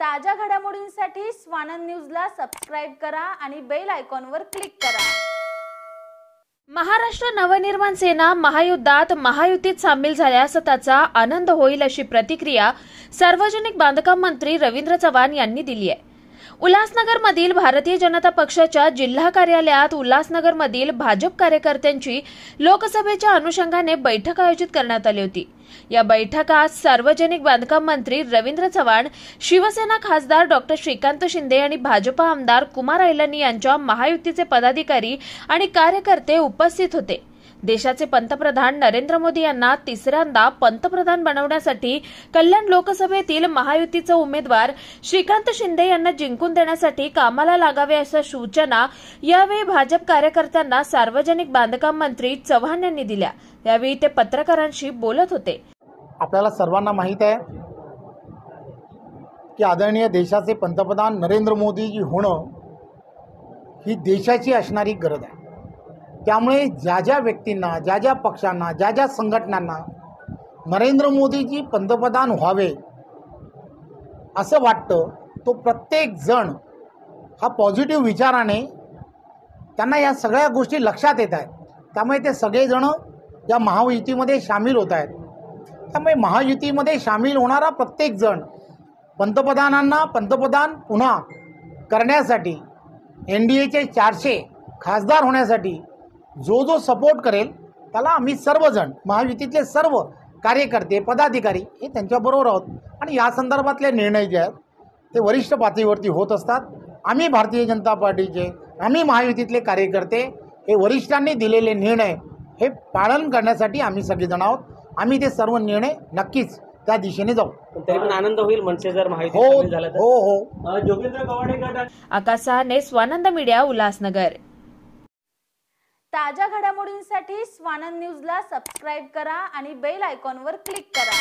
ताज्या घडामोडींसाठी स्वानंद न्यूजला सबस्क्राइब करा आणि बेल आयकॉनवर क्लिक करा। महाराष्ट्र नवनिर्माण सेना महायुद्धात महायुतीत सामील झाल्यास त्याचा आनंद होईल अशी प्रतिक्रिया सार्वजनिक बांधकाम मंत्री रवींद्र चव्हाण यांनी दिली आहे। उल्हासनगरमधील भारतीय जनता पक्षाच्या जिल्हा कार्यालयात उल्हासनगरमधील भाजप कार्यकर्त्यांची लोकसभेच्या अनुषंगाने बैठक आयोजित करण्यात आली होती। या बैठकात सार्वजनिक बांधकाम मंत्री रवींद्र चव्हाण, शिवसेना खासदार डॉक्टर श्रीकांत शिंदे आणि भाजपा आमदार कुमार ऐलनी यांच्या महायुतीचे पदाधिकारी आणि कार्यकर्ते उपस्थित होते। देशाचे पंतप्रधान नरेंद्र मोदी यांना तिसऱ्यांदा पंतप्रधान बनवण्यासाठी कल्याण लोकसभेतील महायुतीचे उमेदवार श्रीकांत शिंदे यांना जिंकून देण्यासाठी कामाला लागावे अशा सूचना यावेळी भाजप कार्यकर्त्यांना सार्वजनिक बांधकाम मंत्री चव्हाण यांनी दिल्या। यावेळी ते पत्रकारांशी बोलत होते। आपल्याला सर्वांना माहित आहे की आदरणीय देशाचे पंतप्रधान नरेंद्र मोदीजी होणं ही देशाची असणारी गरज आहे। त्यामुळे ज्या ज्या व्यक्तींना, ज्या ज्या पक्षांना, ज्या ज्या संघटनांना नरेंद्र मोदीजी पंतप्रधान व्हावे असं वाटतं, तो प्रत्येक जण हा पॉझिटिव्ह विचाराने त्यांना या सगळ्या गोष्टी लक्षात येत आहेत। त्यामुळे ते सगळेजण या महायुतीमध्ये सामील होत आहेत। त्यामुळे महायुतीमध्ये सामील होणारा प्रत्येक जण पंतप्रधानांना पंतप्रधान पुन्हा करण्यासाठी, NDAचे 400 खासदार होण्यासाठी जो जो सपोर्ट करेल त्याला आम्ही सर्वजण महायुतीतले सर्व कार्यकर्ते, पदाधिकारी हे त्यांच्याबरोबर आहोत आणि या संदर्भातले निर्णय जे आहेत ते वरिष्ठ पातळीवरती होत असतात। आम्ही भारतीय जनता पार्टीचे, आम्ही महायुतीतले कार्यकर्ते हे वरिष्ठांनी दिलेले निर्णय हे पालन करण्यासाठी आम्ही सगळेजण आहोत। आम्ही ते सर्व निर्णय नक्कीच त्या दिशेने जाऊ। तरी पण आनंद होईल मनसे जर माहिती सामील झाला तर। हो। जोगेंद्र कवाडे गट। आकाश साहने, स्वानंद मीडिया, उल्हासनगर। ताज्या घडामोडींसाठी स्वानंद न्यूजला सबस्क्राइब करा आणि बेल आयकॉनवर क्लिक करा।